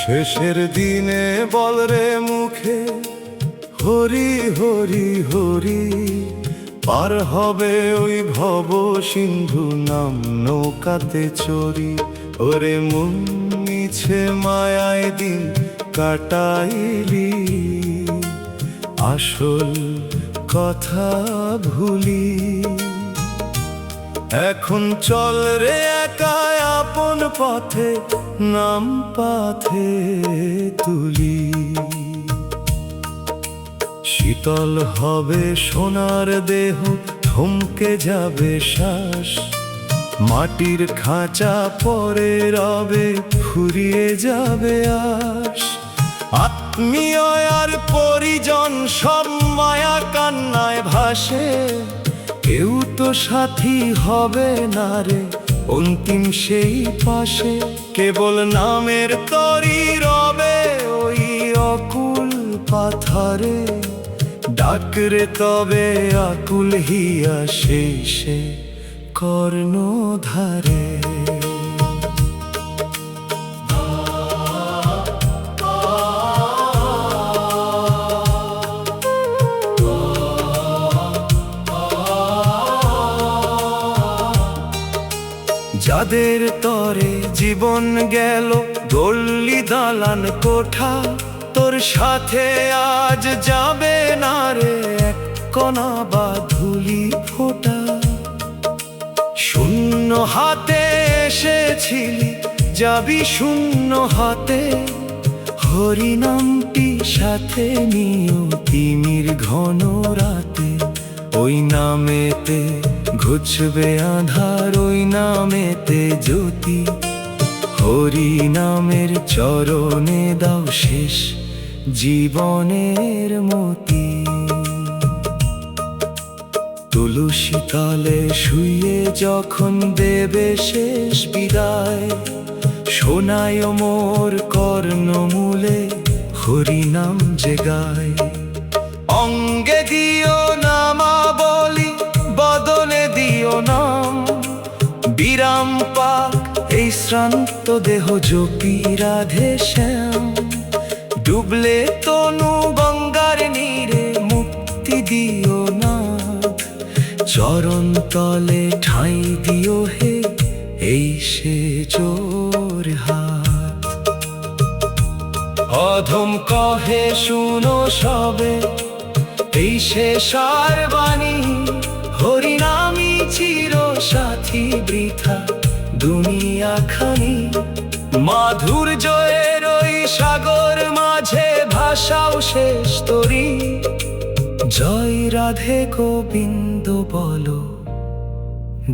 শেষের দিনে বলরে মুখে হরি হরি হরি, পার হবে ওই ভব সিন্ধু নাম নৌকাতে চড়ি। ওরে মন মিছে মায়ায় দিন কাটাইলি, আসল কথা ভুলি। এখন চল রে একা আপন পথে, নাম পাথে তুলি। শীতল হবে সোনার দেহ, থমকে যাবে শ্বাস, মাটির খাঁচা পরে রবে, ফুরিয়ে যাবে আশ। আত্মীয় আর পরিজন সব মায়া কান্নায় ভাসে, কেউ তো সাথী হবে না রে অন্তিম সেই পাশে। কেবল নামের তরি রবে ওই অকুল পাথরে, ডাকরে তবে আকুল হিয়া শেষে কর্ণধারে। যাদের তরে জীবন গেল গল্লি দালান কোঠা, তোর সাথে আজ যাবে না রে এক কণা বা ধুলি ফোঁটা। শূন্য হাতে এসেছিলি, যাবি শূন্য হাতে, হরিনামটি সাথে নিও তিমির ঘন রাতে। ওই নামেতে ঘুচবে আধার, ওই নামেতে জ্যোতি, হরি নামের চরণে দাও শেষ জীবনের মতি। তুলসী তলে শুয়ে যখন দেবে শেষ বিদায়, শোনায় মোর কর্ণমূলে হরি নাম যে গায়। অঙ্গে দিও নামাবলি, বদনে দিও নাম, বিরাম পাক এই শ্রান্ত দেহ জপি রাধে শ্যাম। ডুবলে তনু গঙ্গার নীরে মুক্তি দিও না, চরণ তলে ঠাঁই দিও হে এই সে জোর হাত। অধম কহে শুনো সবে এই শেষার বাণী, হরিনামই চির সাথী বৃথা দুনিয়া খানি। মাধুর্যের ওই সাগর মাঝে ভাষাও শেষ তরি, জয় রাধে গোবিন্দ বলো,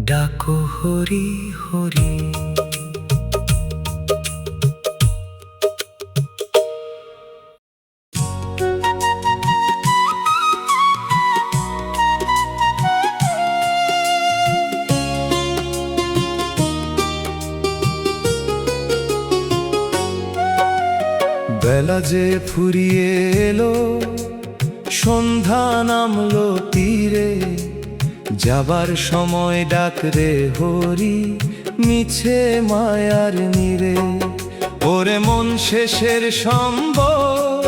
ডাকো হরি হরি। বেলা যে ফুরিয়ে এলো, সন্ধ্যা নামলো তীরে, যাবার সময় ডাক রে হরি মিছে মায়ার নীরে। ওরে মন শেষের সম্বল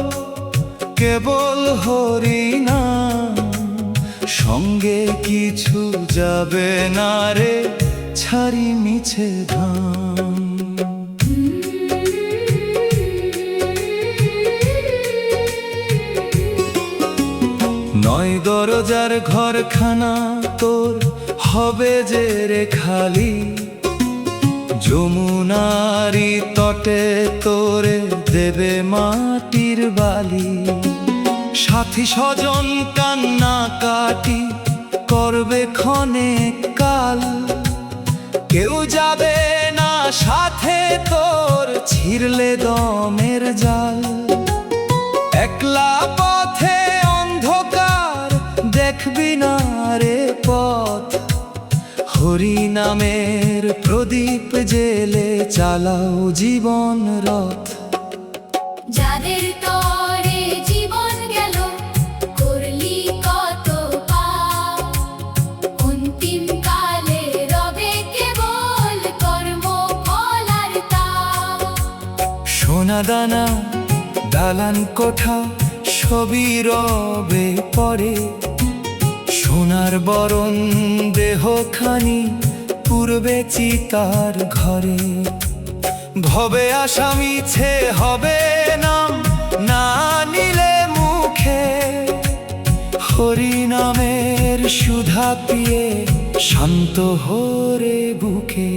কেবল হরি নাম, সঙ্গে কিছু যাবে না রে ছাড়ি মিছে ধাম। নয় দরজার ঘরখানা তোর হবে যে রে খালি, যমুনারি তটে তোরে দেবে মাটির বালি। সাথী স্বজন কান্না কাটি করবে ক্ষণে কাল, কেউ যাবে না সাথে তোর ছিঁড়লে দমের জাল। একলা পথে অন্ধকার দেখবি না রে পথ, হরি নামের প্রদীপ জেলে চালাও জীবন রথ। যাদের তরে জীবন গেল করলি কত পাপ, অন্তিম কালে রবে কেবল কর্ম ফলার তাপ। দানা দানা দালান কোঠা সবই রবে পরে, সোনার বরণ দেহখানি পূর্বে চিতার ঘরে। ভবে আশা মিছে হবে নাম না নিলে মুখে, হরি নামের সুধা পিয়ে শান্ত হরে বুকে।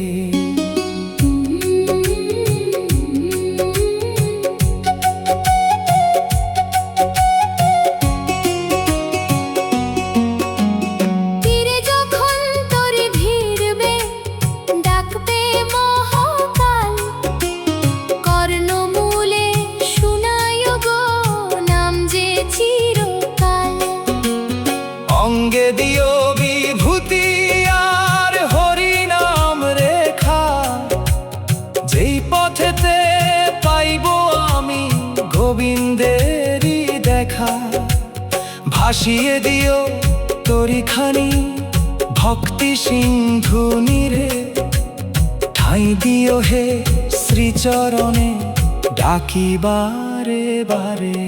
তীরে যখন তোরে ভিড়বে ডাকবে মহাকাল, কর্ণমূলে শুনায় গো নাম যে চিরকাল। অঙ্গে দিও বিভূতি আর হরি নাম রেখা, যেই পথেতে পাইব আমি গোবিন্দেরই দেখা। ভাসিয়ে দিও তরিখানি ভক্তি সিন্ধু নীরে, ঠাঁই দিও হে শ্রীচরণে ডাকি বারে বারে।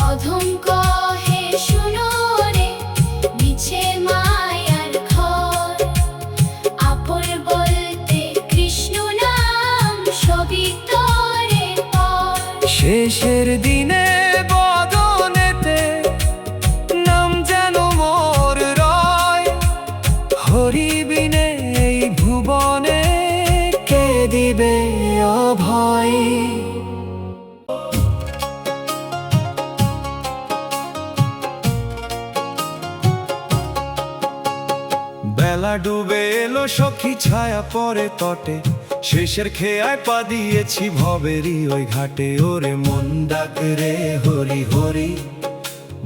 অধম কহে শুনো রে মিছে মায়ার ঘর, আপন বলতে কৃষ্ণ নাম সবই তরে পর। শেষের দিনে বদনেতে নাম যেন মোর রয়, হরি বিনে এই ভুবনে কে দিবে অভয়। বেলা ডুবে এলো সখী ছায়া পরে তটে, শেষের খেয়ায় পা দিয়েছি ভবেরই ওই ঘাটে। ওরে মন ডাক রে হরি হরি,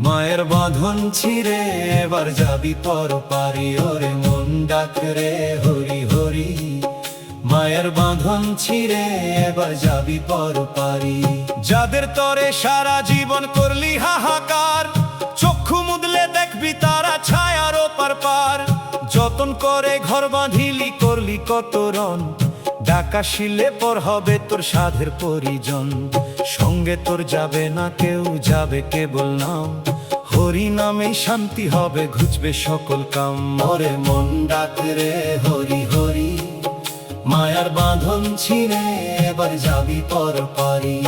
মায়ের বাঁধন ছিঁড়ে এবার যাবি পর পারি। ওরে মন ডাক রে হরি হরি, মায়ের বাঁধন ছিঁড়ে এবার যাবি পর পারি। যাদের তরে সারা জীবন করলি হাহাকার, চক্ষু মুদলে দেখবি তারা ছায়ার ওপার পার। যতন করে ঘর বাঁধিলি করলি কত রণ, ডাকা শিলে পর হবে তোর সাধের পরিজন। সঙ্গে তোর যাবে না কেউ, যাবে কেবল নাম, হরি নামে শান্তি হবে ঘুচবে সকল কাম। ওরে মন ডাক রে হরি হরি, মায়ার বাঁধন ছিঁড়ে এবার যাবি পর পারি।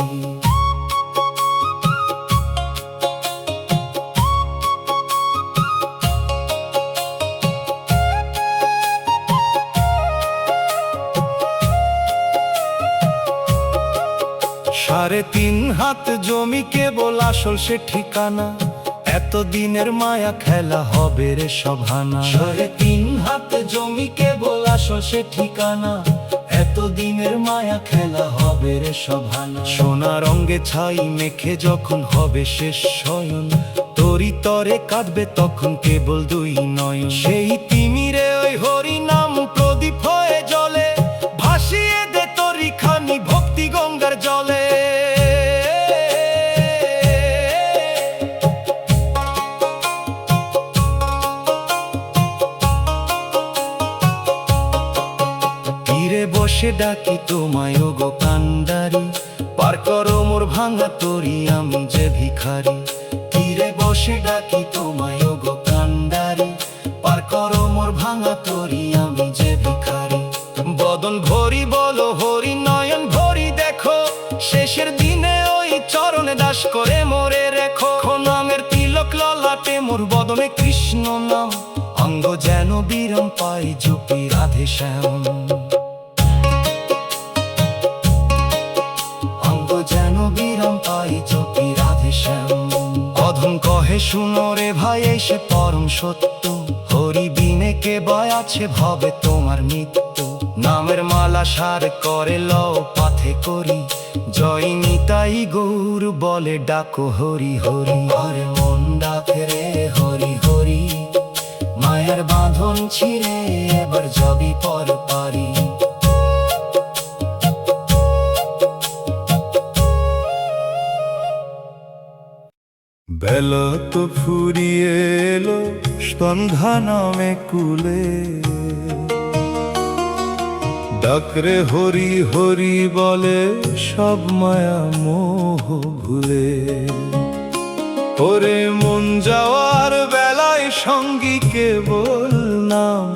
সাড়ে তিন হাত জমি কেবল আসল সে ঠিকানা, এতদিনের মায়া খেলা হবে রে সভানা। সাড়ে তিন হাত জমি কেবল আসল সে ঠিকানা, এতদিনের মায়া খেলা হবে রে সভানা। সোনা রঙে ছাই মেখে যখন হবে শেষ শয়ন, তোরি তরে কাঁদবে তখন কেবল দুই নয়ন। সেই তিমিরে ওই হরি নাম প্রদীপ হয়ে জ্বলে, ভাসিয়ে দে তরি খানি ভক্তি গঙ্গার জলে। তীরে বসে ডাকি তোমায় ও গো কান্ডারি, পার করো মোর ভাঙা তরি আমি যে ভিখারি। তীরে বসে ডাকি তোমায় ও গো কান্ডারি, পার করো মোর ভাঙা তরি আমি যে ভিখারি। বদন ভরি বলো হরি, নয়ন ভরি দেখো, শেষের দিনে ওই চরণে দাস করে মোরে রেখো। নামের তিলক ললাটে মোর বদনে কৃষ্ণ নাম, অঙ্গ যেন বিরাম পাই জপি রাধে শ্যাম। অঙ্গ যেন বিরাম পাই জপি রাধে শ্যাম। অধম কহে শুনো রে ভাই এই সে পরম সত্য, হরি বিনে কে বয় আছে ভবে তোমার মৃত্যু। নামের মালা সার করে লও পাথে করি, জয় নিতাই গৌর বলে ডাকো হরি হরি। হরে মন ডাক রে হরি হরি, মায়ের বাঁধন ছিঁড়ে এবার যাবি পর পারি। বেলা তো ফুরিয়ে এলো সন্ধ্যা নামে কুলে, ডাকরে হরি হরি বলে সব মায়া মোহ ভুলে। ওরে মন যাওয়ার বেলায় সঙ্গী কেবল নাম,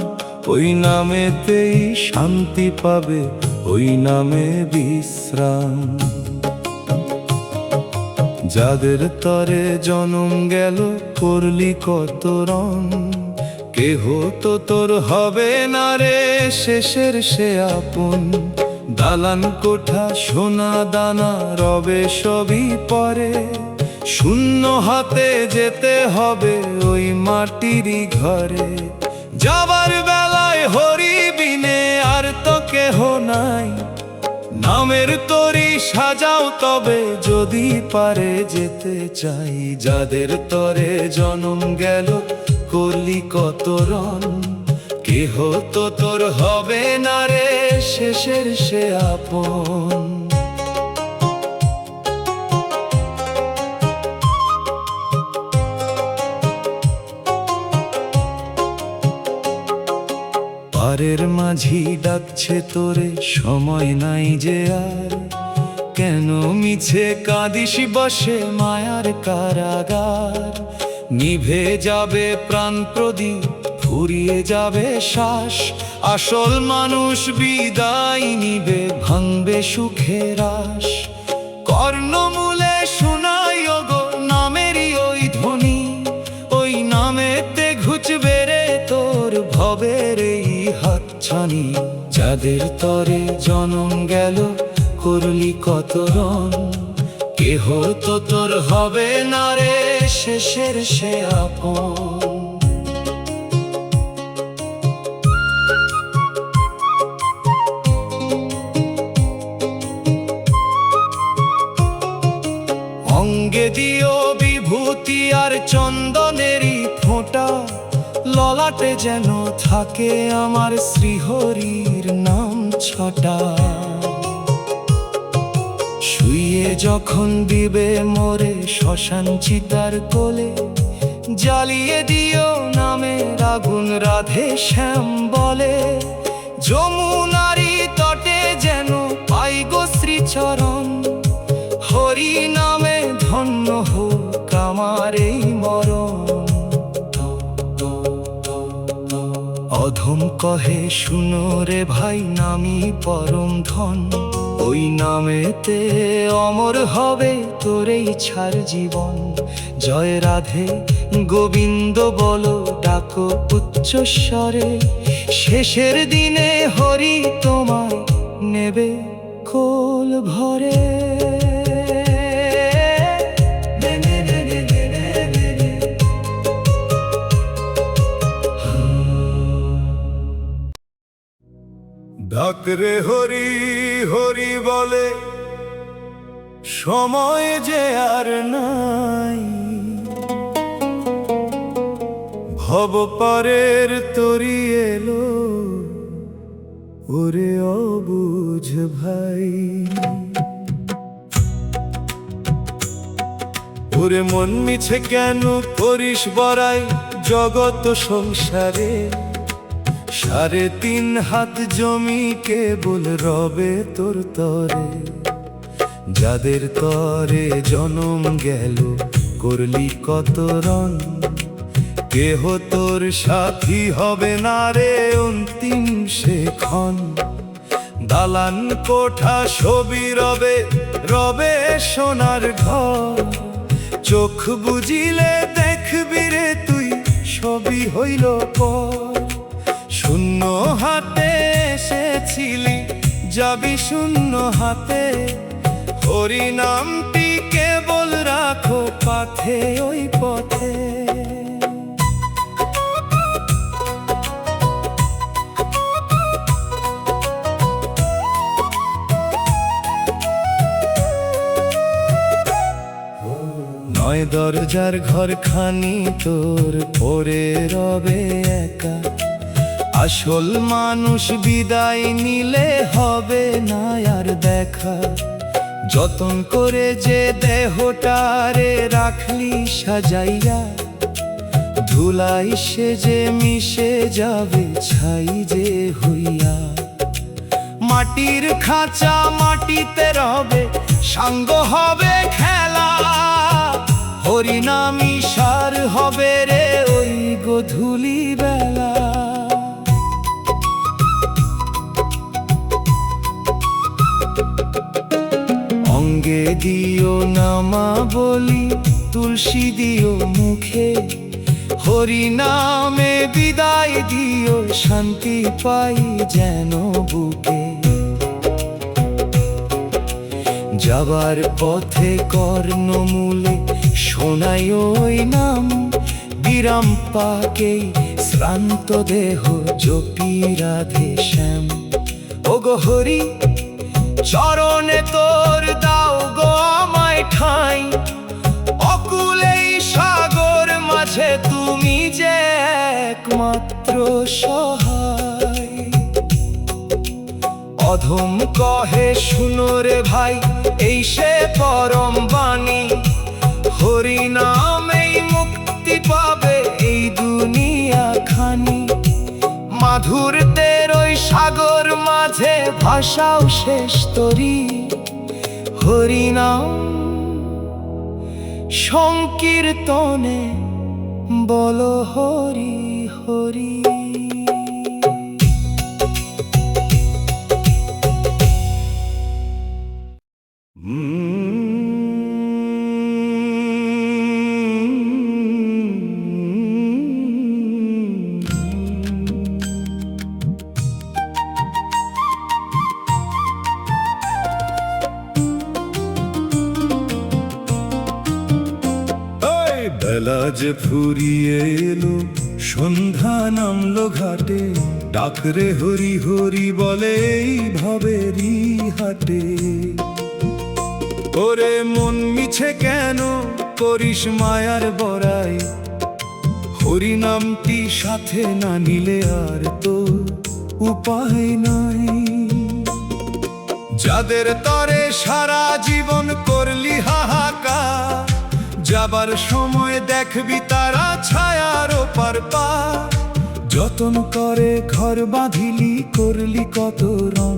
ওই নামেতেই শান্তি পাবে, ওই নামে বিশ্রাম। যাদের তরে জনম গেল করলি কত রং, কেহ তো তোর হবে না রে শেষের সে আপন। দালান কোঠা সোনা দানা রবে সবই পরে, শূন্য হাতে যেতে হবে ওই মাটিরই ঘরে। যাবার বেলায় হরি বিনে আর তো কেহ নাই, নামের তরি সাজাও তবে যদি পারে যেতে চাই। যাদের তরে জনম গেল করলি কত রণ, কেহ তো তোর হবে না রে শেষের সে আপন। পারের মাঝি ডাকছে তোরে সময় নাই যে আর, কেন মিছে কাঁদিস বসে মায়ার কারাগার। নিভে যাবে প্রাণ প্রদীপ, ফুরিয়ে যাবে শ্বাস, আসল মানুষ বিদায় নিবে, ভাঙবে সুখের আশ। কর্ণমূলে শোনাই ওগো নামেরই ওই ধ্বনি, ওই নামেতে ঘুচবে রে তোর ভবের এই হাতছানি। যাদের তরে জনম গেল করলি কত রণ, কেহ তো তোর হবে না রে শেষের সে আপন। অঙ্গে দিও বিভূতি আর চন্দনেরই ফোঁটা, ললাটে যেন থাকে আমার শ্রীহরির নাম ছটা। শুয়ে যখন দিবে মোরে শ্মশান চিতার কোলে, জ্বালিয়ে দিও নামের আগুন রাধে শ্যাম বলে। যমুনারি তটে যেন পাই গো শ্রীচরণ, হরি নামে ধন্য হোক আমার এই মরণ। অধম কহে শুনো রে ভাই নামি পরম ধন, ওই নামেতে অমর হবে তোর এই ছাড় জীবন। জয় রাধে গোবিন্দ বলো ডাকো উচ্চ স্বরে, শেষের দিনে হরি তোমায় নেবে কোল ভরে। ডাকরে হরি হরি বলে সময় যে আর নাই, ভব পারের তরি এলো ওরে অবুঝ ভাই। ওরে মন মিছে কেন করিস বড়াই জগত সংসারে, 3.5 হাত জমি কেবল রবে তোর তরে। যাদের তরে জনম গেল করলি কত রণ, কেহ তোর সাথী হবে না রে অন্তিম সে ক্ষণ। দালান কোঠা সবই রবে রবে সোনার ঘর, চোখ বুঝিলে দেখবি রে তুই সবই হইল পর। শূন্য হাতে এসেছিলি যাবি শূন্য হাতে, হরি নামটি কেবল রাখো পাথে ওই পথে। নয় দরজার ঘর খানি তোর পরে রবে একা, আসল মানুষ বিদায় নিলে হবে না আর দেখা। যতন করে যে দেহটারে রাখলি সাজাইয়া, ধুলাই সে যে মিশে যাবে ছাই যে হইয়া। মাটির খাঁচা মাটিতে রবে, সাঙ্গ হবে খেলা, হরিনামী সার হবে রে ওই গধূলি বেলা। অঙ্গে দিও নামা বলি, তুলসী দিও মুখে, হরিনামে বিদায় দিও, শান্তি পাই যেন বুকে। যাবার পথে কর্ণমূলে শোনাই ওই নাম, বিরাম পাকেই শ্রান্ত দেহ জপি রাধে শ্যাম। ওগো হরি চরণে তোর দাও গো আমায় ঠাঁই, অকুলেই সাগর মাঝে তুমি যে একমাত্র সহায়। অধম কহে শুনো রে ভাই, এই সে পরম বাণী, হরিনামেই মুক্তি পাবে এই দুনিয়া খানি। মাধুরদের ওই সাগর মাঝে ভাষাও শেষ তরি, হরিনাম সংকীর্তনে বলো হরি হরি। বেলা যে ফুরিয়ে এলো, সন্ধ্যা নামলো ঘাটে, ডাকরে হরি হরি বলে এই ভবেরই হাটে। ওরে মন মিছে কেন করিস মায়ার বড়াই, হরি নামটি সাথে না নিলে আর তো উপায় নাই। যাদের তরে সারা জীবন করলি হাহাকার, যাবার সময় দেখবি তারা ছায়ার ওপার পার। যতন করে ঘর বাঁধিলি, করলি কত রং,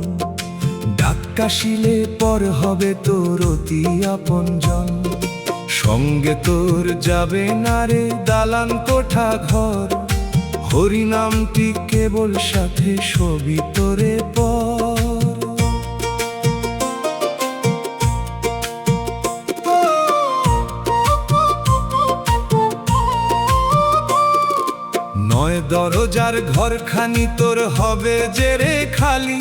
ডাক কাশিলে পর হবে তোর অতি আপনজন। সঙ্গে তোর যাবে না রে দালান কোঠা ঘর, হরিনামটি কেবল সাথে সবই তোরে পর। নয় দরজার ঘরখানি তোর হবে যে রে খালি,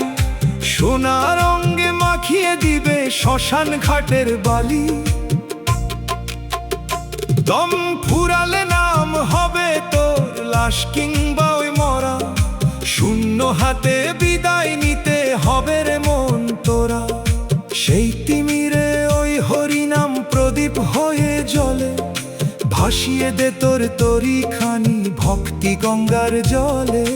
সোনার অঙ্গে মাখিয়ে দিবে শ্মশান ঘাটের বালি। দম ফুরালে নাম হবে তোর লাশ কিংবা ওই মরা, শূন্য হাতে বিদায় নিতে হবে রে মন তোরা। সেই তিমিরে ওই হরিনাম প্রদীপ হয়ে জ্বলে, ভাসিয়ে দে তোর তরি খানি ভক্তি গঙ্গার জলে।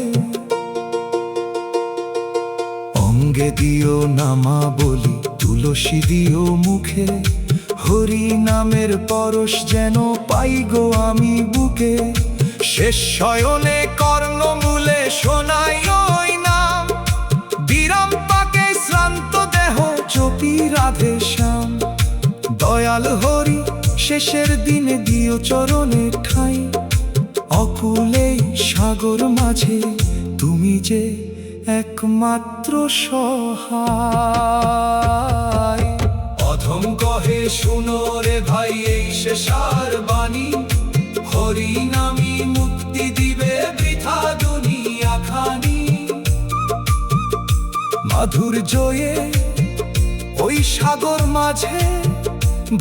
অঙ্গে দিও নামা বলি, তুলসী দিও মুখে, হরি নামের পরশ যেন পাই গো আমি বুকে। শেষ শয়নে কর্ণমূলে শোনাই ওই নাম, বিরাম পাকে শ্রান্ত দেহ জপি রাধে শ্যাম। দয়াল হরি শেষের দিনে দিও চরণে ঠাই, অকুলেই সাগর মাঝে তুমি যে একমাত্র সহায়। অধম কহে শুনো রে ভাই এই শেষার বাণী, হরিনামী মুক্তি দিবে বৃথা দুনিয়া খানি। মাধুর্যয়ে ওই সাগর মাঝে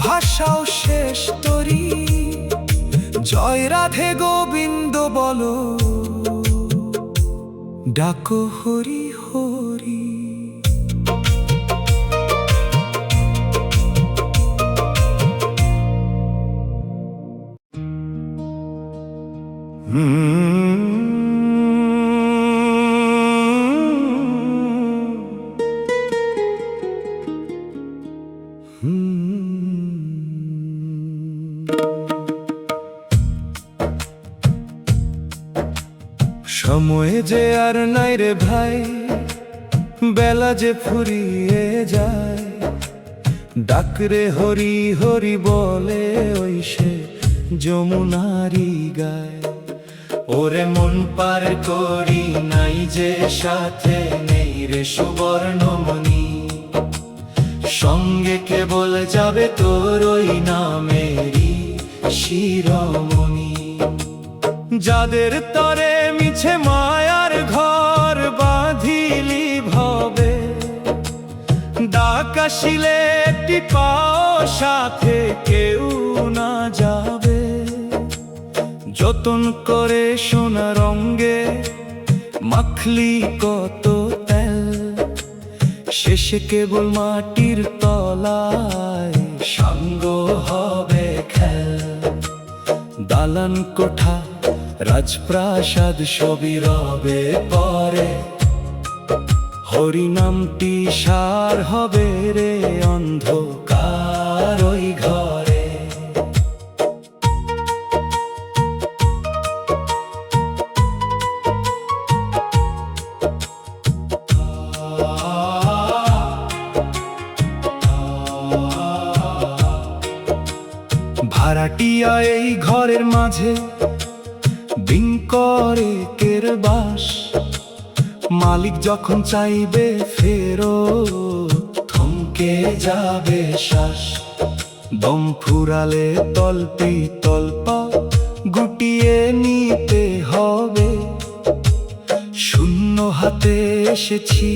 ভাষাও শেষ তরি, জয় রাধে গোবিন্দ বলো, ডাকো হরি হরি। সময় যে আর নাই রে ভাই, বেলা যে ফুরিয়ে যায়, ডাকরে হরি হরি বলে ওই সে যমুনারি গায়। ওরে মন পার করি নাই যে সাথে নেই রে সুবর্ণমণি, সঙ্গে কেবল যাবে তোর ওই নামেরই শিরোমণি। যাদের তরে মিছে মায়ার ঘর বাঁধিলি ভবে, ডাক আসিলে একটি পাও সাথে কেউ না যাবে। যতন করে সোনা রঙ্গে মাখলি কত তেল, শেষে কেবল মাটির তলায় সাঙ্গ হবে খেল। দালান কোঠা রাজপ্রাসাদ সবই রবে পরে, হরিনামটি সার হবে রে অন্ধকার ওই ঘরে। ভাড়াটিয়া এই ঘরের মাঝে দিন করে কের বাস, মালিক যখন চাইবে ফেরো থমকে যাবে শ্বাস। দম ফুরালে তলপি তলপা গুটিয়ে নিতে হবে, শূন্য হাতে এসেছি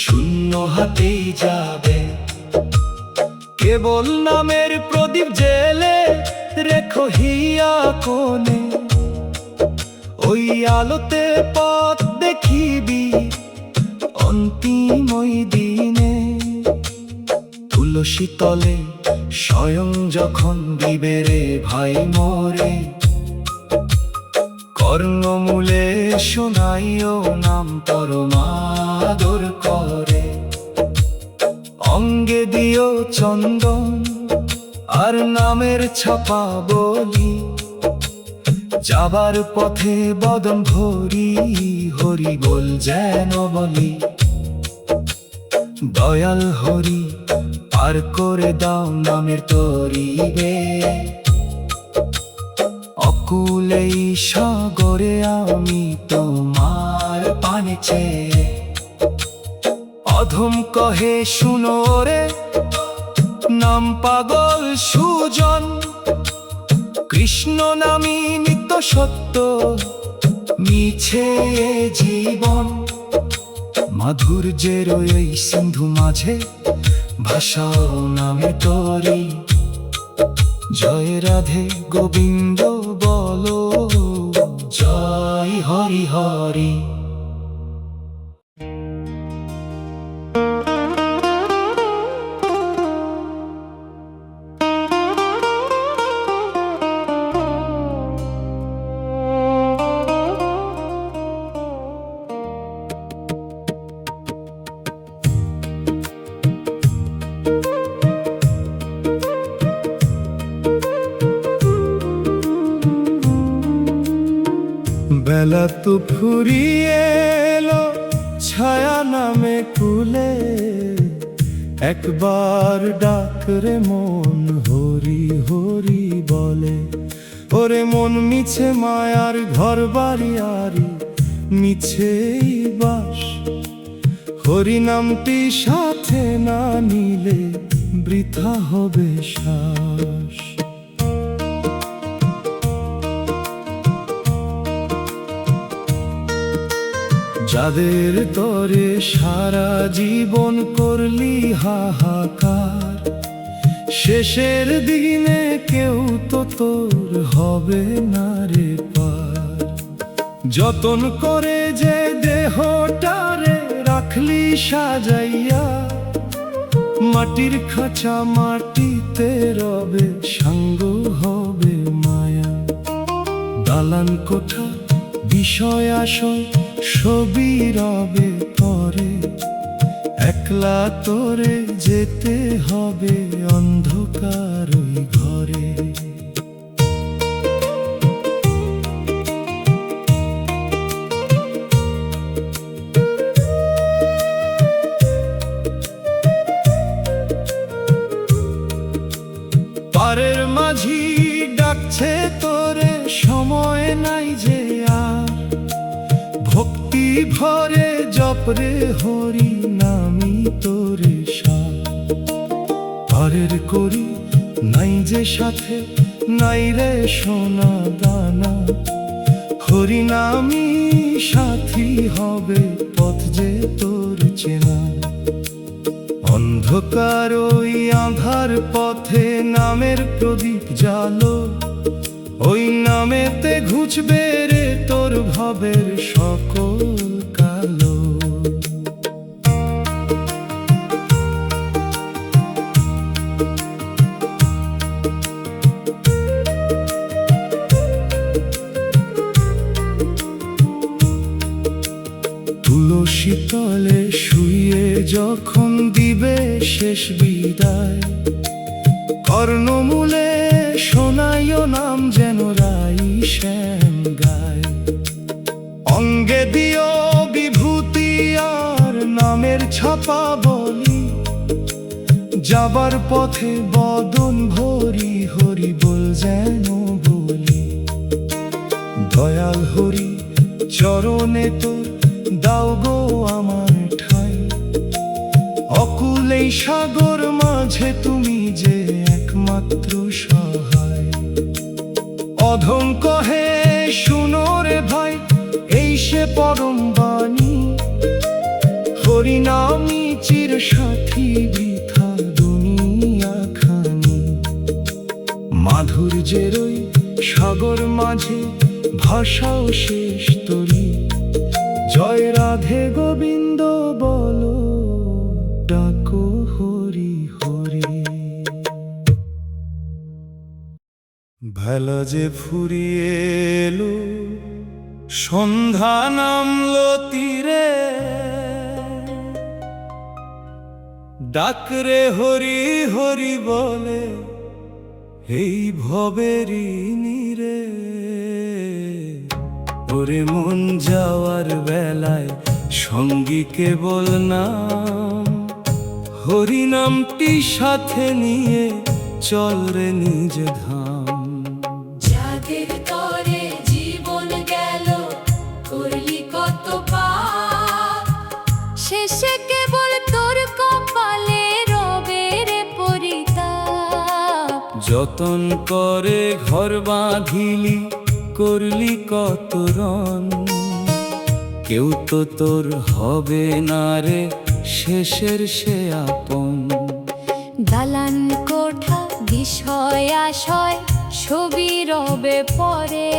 শূন্য হাতেই যাবে। কেবল নামের প্রদীপ জেলে রেখো হিয়া কোণে, ওই আলোতে পথ দেখিবি অন্তিম ওই দিনে। তুলসী তলে স্বয়ং যখন দিবে রে ভাই মোরে, কর্ণমূলে শোনাইও নাম পরমাদর করে। অঙ্গে দিও চন্দন আর নামের ছাপা বলি, যাবার পথে বদন ভরি হরি বল যেন বলি। দয়াল হরি পার করে দাও নামের তরিবে, অকুলেই সাগরে আমি তোমার পানে চেয়ে। অধম কহে শুনো রে নাম পাগল সুজন, কৃষ্ণ নামী নিত্য সত্য মিছে জীবন। মাধুর্যের ওই সিন্ধু মাঝে ভাষাও নামে তরি, জয় রাধে গোবিন্দ বলো জয় হরি হরি। বেলা তো ফুরিয়ে এলো ছায়া নামে কুলে, একবার ডাক রে মন হরি হরি বলে। ওরে মন মিছে মায়ার ঘর বাড়ি আরি মিছেই বাস, হরি নামটি সাথে না নিলে বৃথা হবে শ্বাস। যাদের তরে সারা জীবন করলি হাহাকার, শেষের দিনে কেউ তো তোর হবে না রে পার। যতন করে যে দেহটারে রাখলি সাজাইয়া, মাটির খাঁচা মাটিতে রবে সাঙ্গ হবে মায়া। দালান কোঠা বিষয় আশয় সবই রবে পরে, একলা তোরে যেতে হবে অন্ধকার ওই ঘরে। ঘরে জপরে হরি নামি তোরে পারের করি নাই যে সাথে নাই রে সোনা দানা হরি নামি সাথী হবে পথ যে তোর চেনা অন্ধকার ওই আধার পথে নামের প্রদীপ জালো ওই নামেতে ঘুচবে রে তোর ভবের সকল কালো তুলসী তলে শুয়ে যখন দিবে শেষ বিদায় কর্ণমূলে শোনাইও নাম যেন রাই শ্যাম গায় অঙ্গে দিও বিভূতি আর নামের ছাপা বলি যাবার পথে বদন ভরি হরি বল যেন বলি দয়াল হরি চরণে তোর দাও গো আমার ঠাই অকুল এই সাগর মাঝে তুমি যে একমাত্র সহায় অধম কহে শুনো রে ভাই এই সে পরম বাণী হরি নামি চির সাথী বৃথা দুনিয়া খানি মাধুর্যের ওই সাগর মাঝে ভাষাও শেষ তরি জয় রাধে গোবিন্দ বলো ডাকো হরি হরি ভেলা যে ফুরিয়ে এলো সন্ধ্যা নামলো তীরে ডাকরে হরি হরি বলে এই ভবেরি নীরে ওরে মন যাওয়ার বেলায় সঙ্গী কেবল নাম হরি নামটি সাথে নিয়ে চল রে নিজ ধাম যাদের তরে জীবন গেল করলি কত পাপ শেষে কেবল তোর কপালে রবে রে পরিতাপ যতন করে ঘর বাঁধিলি করলি কত রণ কেউ তো তোর হবে না রে শেষের সে আপন দালান কোঠা বিষয় আশয় ছবি রবে পরে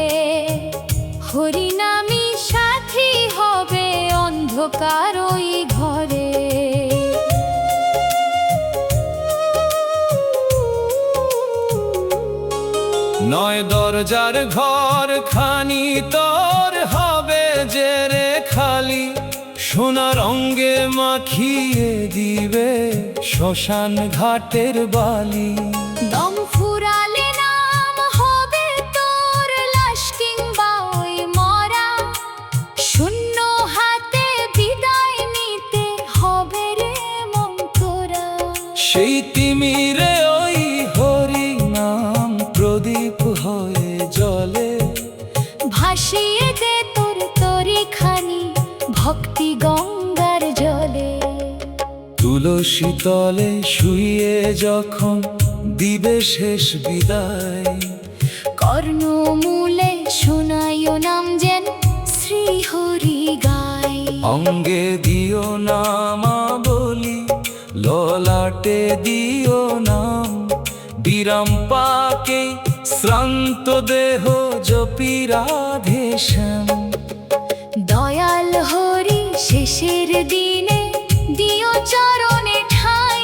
হরি নামি সাথী হবে অন্ধকার ওই ঘরে নয় দরজার ঘর খানি তোর হবে যে রে খালি সোনার অঙ্গে মাখিয়ে দিবে শ্মশান ঘাটের বালি দম ফুরালে নাম হবে তোর লাশ কিংবা ওই মরা শূন্য হাতে বিদায় নিতে হবে রে মন তোরা সেই তিমিরে ওই হরি নাম প্রদীপ হয়ে জ্বলে ভাসিয়ে দে তোর তরি খানি ভক্তি গঙ্গার জলে তুলসী তলে শুয়ে যখন দিবে শেষ বিদায় কর্ণমূলে শোনাইও নাম যেন শ্রী হরি গায় অঙ্গে দিও নামা বলি ললাটে দিও নাম বিরাম পাকে শ্রান্ত দেহ জপি রাধে শ্যাম দয়াল হরি শেষের দিনে দিও চরণে ঠাই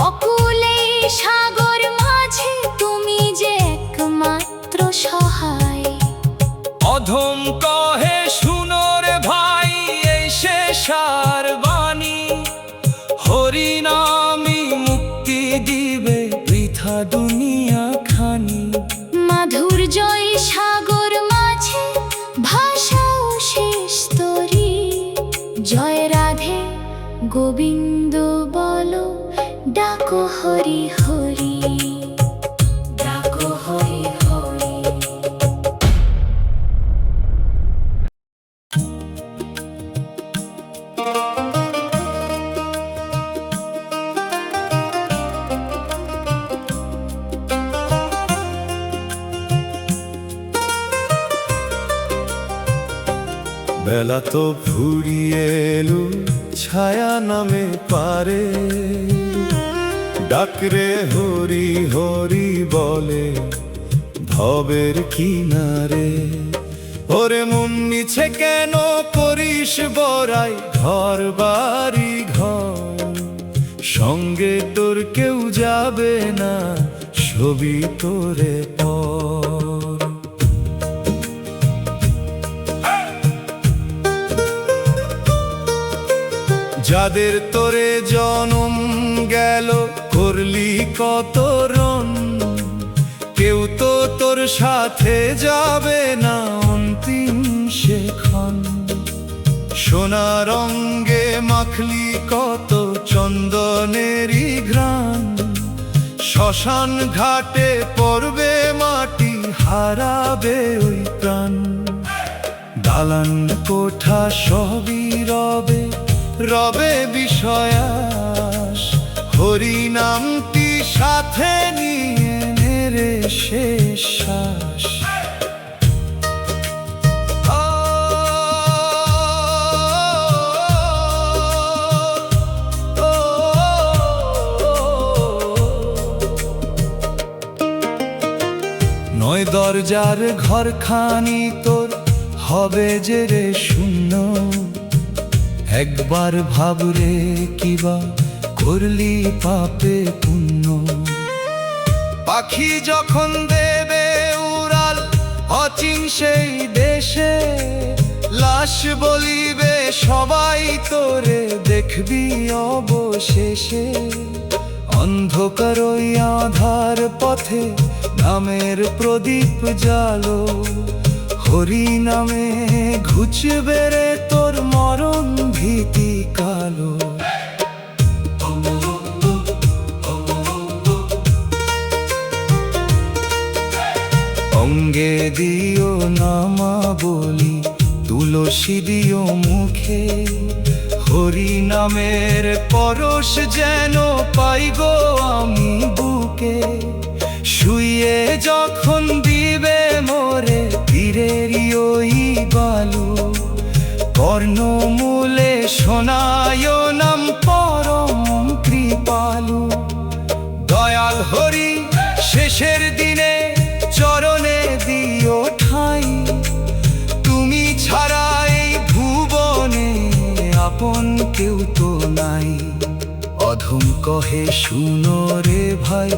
অকুলে সাগর মাঝে তুমি যে একমাত্র সহায় অধম কহে শুনো রে ভাই এই শেষার বাণী হরি নামি মুক্তি দিবে বৃথা দুনিয়া খানি মাধুর্যই সাগর মাঝে ভাষাও শেষ তরি জয় রাধে গোবিন্দ বলো ডাকো হরি হরি ডাকো হরি হরি বেলা তো ফুরিয়ে এলো, ছায়া নামে পারে, ডাকরে হরি হরি বলে ভবের কিনারে। ওরে মন নিছে কেন করিস বড়াই, ঘর বাড়ি ঘর, সঙ্গে তোর কেউ যাবে না, ছবি তোরে পর। যাদের তোরে জনম গেল, করলি কত রণ, কেউ তো তোর সাথে যাবে না অন্তিম সেক্ষণ। সোনা রঙ্গে মাখলি কত চন্দনেরই ঘ্রাণ, শ্মশান ঘাটে পড়বে মাটি, হারাবে ওই প্রাণ। দালান কোঠা সবই রবে, রবে বিষয়াস, হরি নামটি সাথে নিয়ে নেরে শেষ শ্বাস। নয় দরজার ঘরখানি তোর হবে যে রে শূন্য, একবার ভাবরে কিবা করলি পাপে পুণ্য। পাখি যখন দেবে উড়াল অচিন সেই দেশে, লাশ বলিবে সবাই তোরে দেখবি অবশেষে। অন্ধকার ওই আধার পথে নামের প্রদীপ জালো, হরি নামে ঘুচবে রে তোর মরণ ভীতি কালো। অঙ্গে দিও নামা বলি, তুলসী দিও মুখে, হরি নামের পরশ যেন পাই গো আমি বুকে। শুয়ে যখন দিবে মোরে তীরেরই ওই বালু, কর্ণমূলে শোনায় নাম পরম কৃপালু। দয়াল হরি শেষের দিনে চরণে দিও ঠাঁই, তুমি ছাড়া এই ভুবনে আপন কেউ তো নাই। অধম কহে শুনো রে ভাই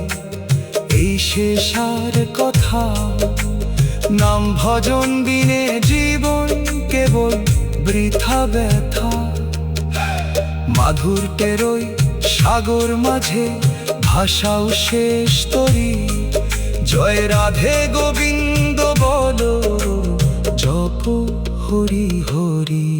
এই শেষার কথা, নাম ভজন বিনে জীবন কেবল বৃথা ব্যথা। মাধুর টেরোই সাগর মাঝে ভাষাও শেষ তরি, জয় রাধে গোবিন্দ বলো জপ হরি হরি।